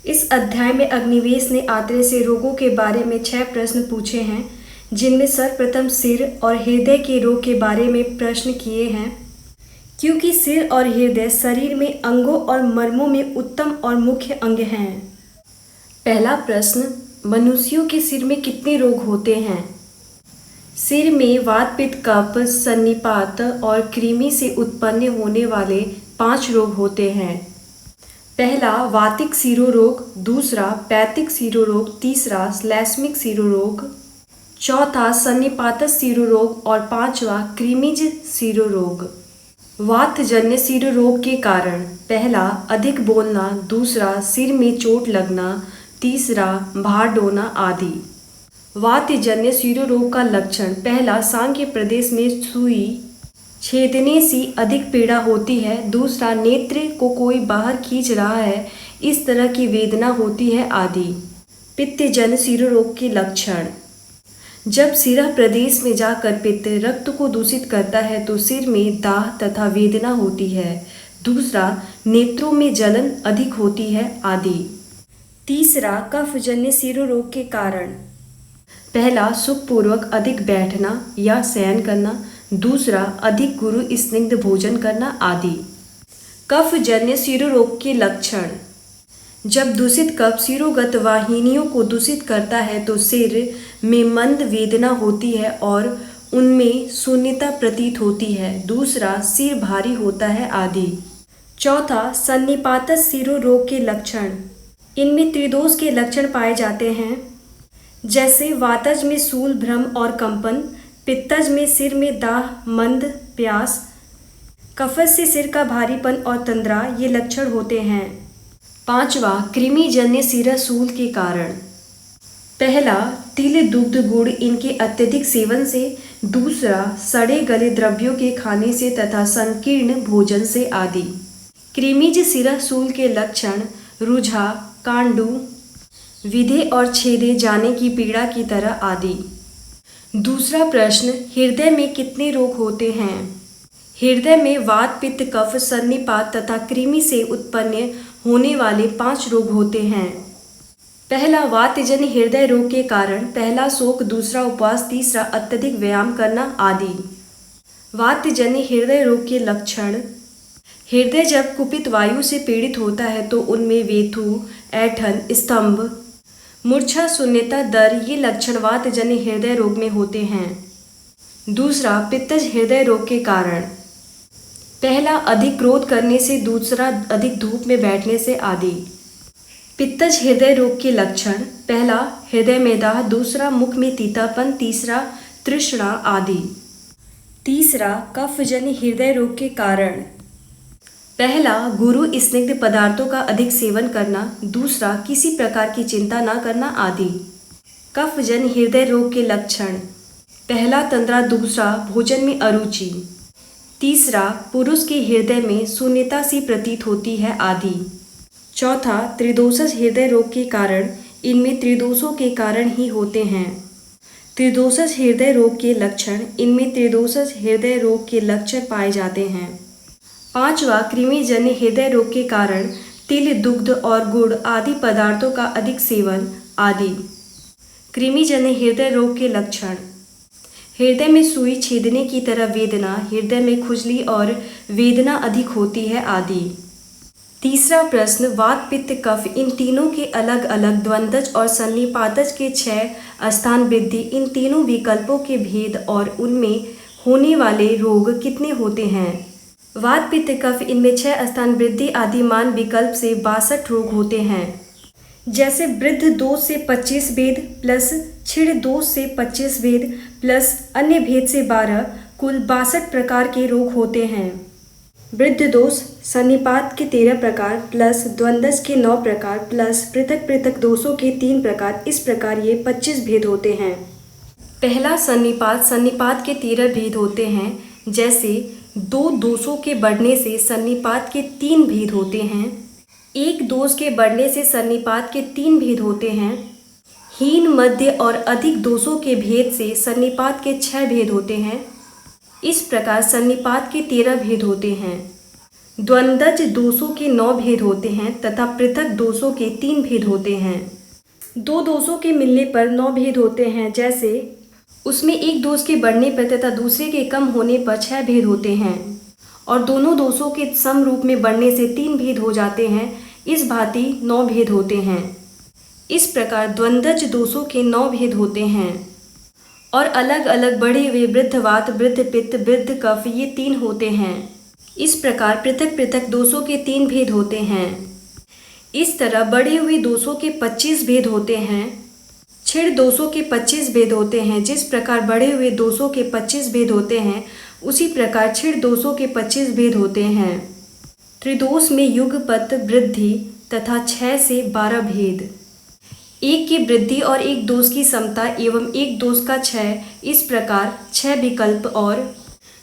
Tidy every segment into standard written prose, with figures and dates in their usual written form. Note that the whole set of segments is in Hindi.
इस अध्याय में अग्निवेश ने आत्रेय से रोगों के बारे में 6 प्रश्न पूछे हैं, जिनमें सर्वप्रथम सिर और हृदय के रोग के बारे में प्रश्न किए हैं, क्योंकि सिर और हृदय शरीर में अंगों और मर्मों में उत्तम और मुख्य अंग हैं। पहला प्रश्न, मनुष्यों के सिर में कितने रोग होते हैं? सिर में वात, पित्त, कफ, सन्निपात और कृमि से उत्पन्न होने वाले 5 रोग होते हैं। पहला वातिक शिरोरोग, दूसरा पैतिक शिरोरोग, तीसरा श्लैष्मिक शिरोरोग, चौथा सन्निपात शिरोरोग और पांचवा कृमिज शिरोरोग। वातजन्य शिरोरोग के कारण पहला अधिक बोलना, दूसरा सिर में चोट लगना, तीसरा भार डोना आदि। वातजन्य शिरोरोग का लक्षण पहला सांख्य प्रदेश में सुई छेदने से अधिक पीड़ा होती है, दूसरा नेत्र को कोई बाहर खींच रहा है इस तरह की वेदना होती है आदि। पित्तजन्य शिरोरोग के लक्षण, जब सिरा प्रदेश में जाकर पित्त रक्त को दूषित करता है तो सिर में दाह तथा वेदना होती है, दूसरा नेत्रों में जलन अधिक होती है आदि। तीसरा कफजन्य शिरोरोग के कारण पहला सुखपूर्वक अधिक बैठना या शयन करना, दूसरा अधिक गुरु स्निग्ध भोजन करना आदि। कफजन्य शिरोरोग के लक्षण, जब दूषित कफ शिरोगत वाहिनियों को दूषित करता है तो सिर में मंद वेदना होती है और उनमें शून्यता प्रतीत होती है, दूसरा सिर भारी होता है आदि। चौथा सन्निपात शिरोरोग के लक्षण, इनमें त्रिदोष के लक्षण पाए जाते हैं, जैसे वातज में शूल, भ्रम और कंपन, पित्तज में सिर में दाह, मंद प्यास, कफज से सिर का भारीपन और तंद्रा ये लक्षण होते हैं। पांचवा कृमिजन्य शिरशूल के कारण पहला तिल, दुग्ध, गुड़ इनके अत्यधिक सेवन से, दूसरा सड़े गले द्रव्यों के खाने से तथा संकीर्ण भोजन से आदि। कृमिज शिरशूल के लक्षण रुझा, कांडू, विधे और छेदे जाने की पीड़ा की तरह आदि। दूसरा प्रश्न, हृदय में कितने रोग होते हैं? हृदय में वात, पित्त, कफ, सन्निपात तथा कृमि से उत्पन्न होने वाले 5 रोग होते हैं। पहला वातजन्य हृदय रोग के कारण पहला शोक, दूसरा उपवास, तीसरा अत्यधिक व्यायाम करना आदि। वातजन्य हृदय रोग के लक्षण, हृदय जब कुपित वायु से पीड़ित होता है तो उनमें वेथु, ऐंठन, स्तंभ, मूर्छा, शून्यता, दर ये लक्षण वातजन्य हृदय रोग में होते हैं। दूसरा पित्तज हृदय रोग के कारण पहला अधिक क्रोध करने से, दूसरा अधिक धूप में बैठने से आदि। पित्तज हृदय रोग के लक्षण पहला हृदय में दाह, दूसरा मुख में तीतापन, तीसरा तृष्णा आदि। तीसरा कफजन्य हृदय रोग के कारण पहला गुरु स्निग्ध पदार्थों का अधिक सेवन करना, दूसरा किसी प्रकार की चिंता न करना आदि। कफजन्य हृदय रोग के लक्षण पहला तंद्रा, दूसरा भोजन में अरुचि, तीसरा पुरुष के हृदय में शून्यता सी प्रतीत होती है आदि। चौथा त्रिदोषज हृदय रोग के कारण, इनमें त्रिदोषों के कारण ही होते हैं। त्रिदोषज हृदय रोग के लक्षण, इनमें त्रिदोषज हृदय रोग के लक्षण पाए जाते हैं। पांचवा कृमिजन्य हृदय रोग के कारण तिल, दुग्ध और गुड़ आदि पदार्थों का अधिक सेवन आदि। कृमिजन्य हृदय रोग के लक्षण, हृदय में सुई छेदने की तरह वेदना, हृदय में खुजली और वेदना अधिक होती है आदि। तीसरा प्रश्न, वात, पित्त, कफ इन तीनों के अलग अलग द्वंद्वज और सन्निपातज के 6 स्थान वृद्धि, इन तीनों विकल्पों के भेद और उनमें होने वाले रोग कितने होते हैं? वात, पित्त, कफ इनमें 6 स्थान वृद्धि आदि मान विकल्प से 62 रोग होते हैं, जैसे वृद्ध दोष से 25 भेद प्लस छिड़ दोष से 25 भेद प्लस अन्य भेद से 12, कुल 62 प्रकार के रोग होते हैं। वृद्ध दोष सन्निपात के 13 प्रकार प्लस द्वंद्वज के 9 प्रकार प्लस पृथक पृथक दोषों के 3 प्रकार, इस प्रकार ये 25 भेद होते हैं। पहला सन्निपात, सन्निपात के 13 भेद होते हैं, जैसे 2 दोषों के बढ़ने से सन्निपात के 3 भेद होते हैं, 1 दोष के बढ़ने से सन्निपात के 3 भेद होते हैं, हीन, मध्य और अधिक दोषों के भेद से सन्निपात के 6 भेद होते हैं। इस प्रकार सन्निपात के 13 भेद होते हैं। द्वंद्वज दोषों के 9 भेद होते हैं तथा पृथक दोषों के 3 भेद होते हैं। दो दोषों के मिलने पर 9 भेद होते हैं, जैसे उसमें एक दोष के बढ़ने पर तथा दूसरे के कम होने पर 6 भेद होते हैं और दोनों दोषों के सम रूप में बढ़ने से 3 भेद हो जाते हैं। इस भांति 9 भेद होते हैं। इस प्रकार द्वंद्वज दोषों के 9 भेद होते हैं और अलग अलग बढ़े हुए वृद्ध वात, वृद्ध पित्त, वृद्ध कफ ये 3 होते हैं। इस प्रकार पृथक पृथक दोषों के 3 भेद होते हैं। इस तरह बढ़े हुए दोषों के 25 भेद होते हैं। छिड़ दोषों के 25 भेद होते हैं। जिस प्रकार बढ़े हुए दोषों के 25 भेद होते हैं, उसी प्रकार छिड़ दोषों के 25 भेद होते हैं। त्रिदोष में युगपत, वृद्धि तथा 6 से 12 भेद। एक की वृद्धि और एक दोष की समता एवं एक दोष का क्षय, इस प्रकार 6 विकल्प और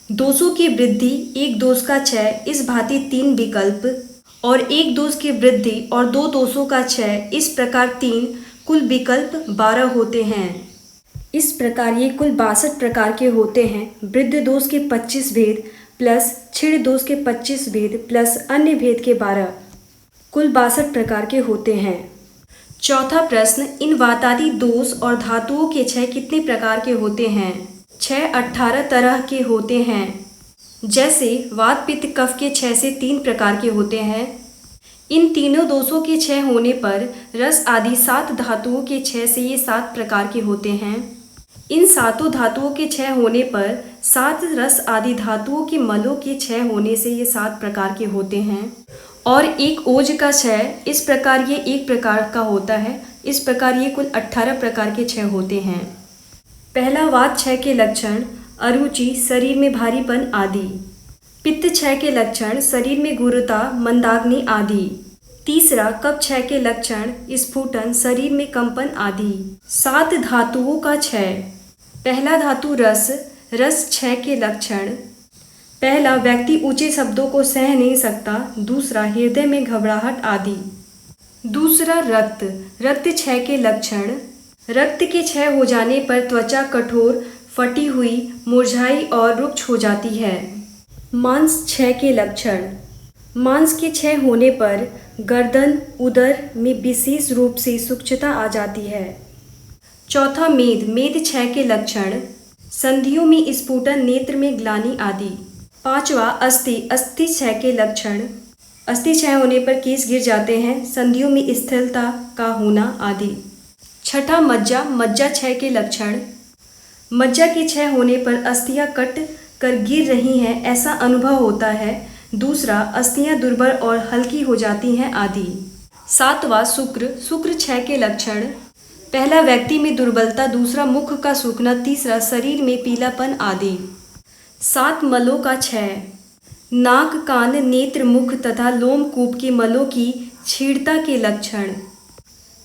दोषों की वृद्धि, एक दोष का क्षय, इस भांति 3 विकल्प और एक दोष की वृद्धि और 2 दोषों का क्षय, इस प्रकार 3, कुल विकल्प 12 होते हैं। इस प्रकार ये कुल 62 प्रकार के होते हैं। वृद्ध दोष के 25 भेद प्लस छिड़ दोष के 25 भेद प्लस अन्य भेद के 12, कुल 62 प्रकार के होते हैं। चौथा प्रश्न, इन वातादि दोष और धातुओं के क्षय कितने प्रकार के होते हैं? 6 18 तरह के होते हैं। जैसे वात पित्त कफ के क्षय से 3 प्रकार के होते हैं। इन तीनों दोषों के क्षय होने पर रस आदि 7 धातुओं के क्षय से ये 7 प्रकार के होते हैं। इन 7 धातुओं के क्षय होने पर 7 रस आदि धातुओं के मलों के क्षय होने से ये 7 प्रकार के होते हैं। और एक ओज का क्षय, इस प्रकार ये 1 प्रकार का होता है। इस प्रकार ये कुल 18 प्रकार के क्षय होते हैं। पहला वात क्षय के लक्षण, अरुचि, शरीर में भारीपन आदि। पित्त क्षय के लक्षण, शरीर में गुरुता, मंदाग्नि आदि। तीसरा कफ क्षय के लक्षण, स्फुटन, शरीर में कंपन आदि। 7 धातुओं का क्षय। पहला धातु रस, रस क्षय के लक्षण, पहला व्यक्ति ऊंचे शब्दों को सह नहीं सकता, दूसरा हृदय में घबराहट आदि। दूसरा रक्त, रक्त क्षय के लक्षण, रक्त के क्षय हो जाने पर त्वचा कठोर, फटी हुई, मुरझाई और रुक्ष हो जाती है। मांस क्षय के लक्षण, मांस के क्षय होने पर गर्दन, उदर में विशेष रूप से सूक्ष्मता आ जाती है। चौथा मेद, मेद क्षय के लक्षण, संधियों में स्फुटन, नेत्र में ग्लानि आदि। पांचवा अस्थि, अस्थि क्षय के लक्षण, अस्थि क्षय होने पर केश गिर जाते हैं, संधियों में स्थिरता का होना आदि। छठा मज्जा, मज्जा क्षय के लक्षण, मज्जा के क्षय होने पर अस्थियां कट कर गिर रही हैं ऐसा अनुभव होता है। दूसरा अस्थियां दुर्बल और हल्की हो जाती हैं आदि। सातवां शुक्र, शुक्र क्षय के लक्षण, पहला व्यक्ति में दुर्बलता, दूसरा मुख का सूखना, तीसरा शरीर में पीलापन आदि। 7 मलों का क्षय, नाक, कान, नेत्र, मुख तथा लोमकूप के मलों की छीड़ता के लक्षण।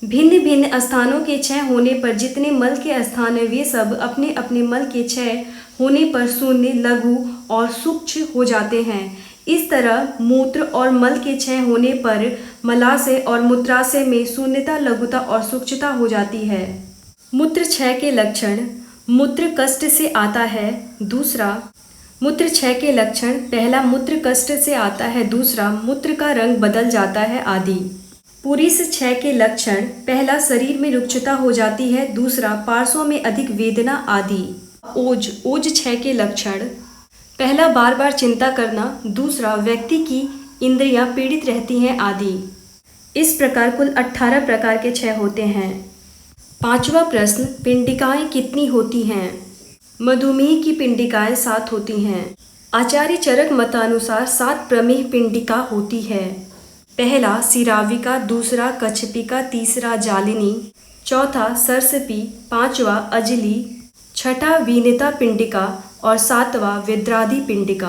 भिन्न भिन्न स्थानों के क्षय होने पर जितने मल के स्थान हैं वे सब अपने अपने मल के क्षय होने पर शून्य, लघु और सूक्ष्म हो जाते हैं। इस तरह मूत्र और मल के क्षय होने पर मलाशय और मूत्राशय में शून्यता, लघुता और सूक्ष्मता हो जाती है। मूत्र क्षय के लक्षण, मूत्र कष्ट से आता है, दूसरा मूत्र क्षय के लक्षण, पहला मूत्र कष्ट से आता है, दूसरा मूत्र का रंग बदल जाता है आदि। पुरीस क्षय के लक्षण, पहला शरीर में रुक्षता हो जाती है, दूसरा पार्श्वों में अधिक वेदना आदि। ओज, ओज क्षय के लक्षण, पहला बार बार चिंता करना, दूसरा व्यक्ति की इंद्रियां पीड़ित रहती हैं आदि। इस प्रकार कुल 18 प्रकार के क्षय होते हैं। पांचवा प्रश्न, पिंडिकाएं कितनी होती हैं? मधुमेह की पिंडिकाएं 7 होती हैं। आचार्य चरक मतानुसार 7 प्रमेह पिंडिका होती है। पहला सिराविका, दूसरा कच्छपिका, तीसरा जालिनी, चौथा सरसपी, पांचवा अजली, छठा वीनिता पिंडिका और 7वां विद्रादि पिंडिका।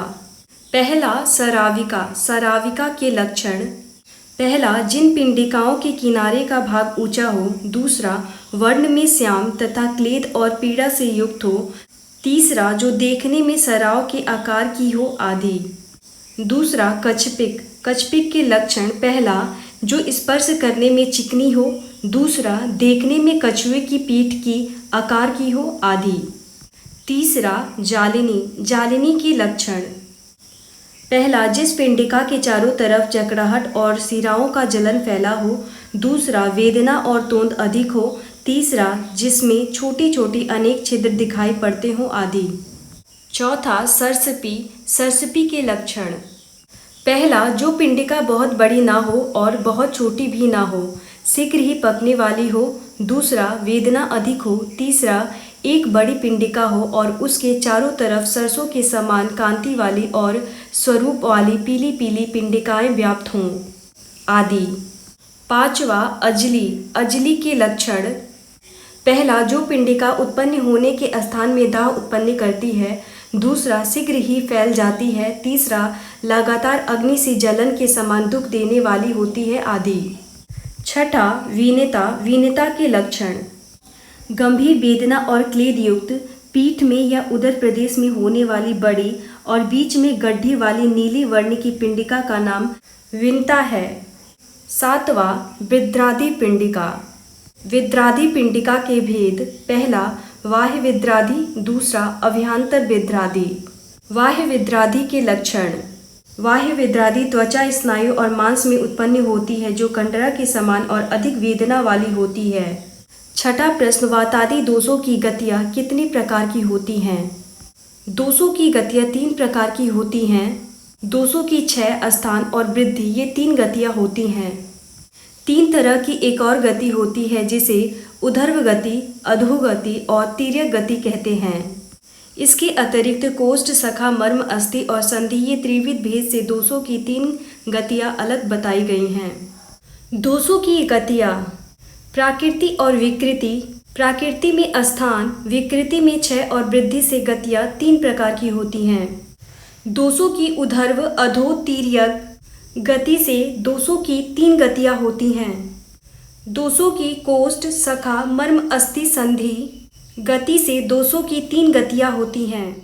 पहला सराविका, सराविका के लक्षण, पहला जिन पिंडिकाओं के किनारे का भाग ऊंचा हो, दूसरा वर्ण में श्याम तथा क्लेद और पीड़ा से युक्त हो, तीसरा जो देखने में सराव के आकार की हो आदि। दूसरा कच्छपिक, कच्छपिक के लक्षण, पहला जो स्पर्श करने में चिकनी हो, दूसरा देखने में कछुए की पीठ की आकार की हो आदि। तीसरा जालिनी, जालिनी के लक्षण, पहला, जिस पिंडिका के चारों तरफ जकड़ाहट और सिराओं का जलन फैला हो। दूसरा, वेदना और तोंद अधिक हो। तीसरा, जिसमें छोटी छोटी अनेक छिद्र दिखाई पड़ते हों आदि। चौथा, सरसपी के लक्षण। पहला, जो पिंडिका बहुत बड़ी ना हो और बहुत छोटी भी ना हो, शीघ्र ही पकने वाली हो। दूसरा, वेदना अधिक हो। तीसरा, एक बड़ी पिंडिका हो और उसके चारों तरफ सरसों के समान कांति वाली और स्वरूप वाली पीली पीली पिंडिकाएं व्याप्त हों आदि। पांचवा, अजली के लक्षण। पहला, जो पिंडिका उत्पन्न होने के स्थान में दाह उत्पन्न करती है। दूसरा, शीघ्र ही फैल जाती है। तीसरा, लगातार अग्नि से जलन के समान दुख देने वाली होती है आदि। छठा, वीनता के लक्षण। गंभीर वेदना और क्लेद युक्त, पीठ में या उदर प्रदेश में होने वाली बड़ी और बीच में गड्ढे वाली नीली वर्ण की पिंडिका का नाम वीनता है। सातवां, विद्रादि पिंडिका। विद्रादि पिंडिका के भेद। पहला, बाह्य विद्रादि। दूसरा, अभ्यंतर विद्रादि। बाह्य विद्रादि के लक्षण। बाह्य विद्रादि त्वचा, स्नायु और मांस में उत्पन्न होती है, जो कंडरा के समान और अधिक वेदना वाली होती है। छठा प्रश्न, वातादि दोषों की गतियाँ कितने प्रकार की होती हैं? दोषों की गतियाँ 3 प्रकार की होती हैं। दोषों की क्षय, स्थान और वृद्धि, ये 3 गतियाँ होती हैं। 3 तरह की एक और गति होती है, जिसे ऊर्ध्व गति, अधोगति और तिर्यक गति कहते हैं। इसके अतिरिक्त कोष्ठ, शाखा, मर्म, अस्थि और संधि, ये त्रिविध भेद से दोषों की 3 गतियाँ अलग बताई गई हैं। दोषों की गतियाँ। प्राकृति और विकृति। प्राकृति में स्थान, विकृति में क्षय और वृद्धि से गतियाँ 3 प्रकार की होती हैं। दोषों की ऊर्ध्व, अधो, तिर्यक गति से दोषों की 3 गतियाँ होती हैं। दोषों की कोष्ठ, शाखा, मर्म, अस्थि, संधि गति से दोषों की 3 गतियाँ होती हैं।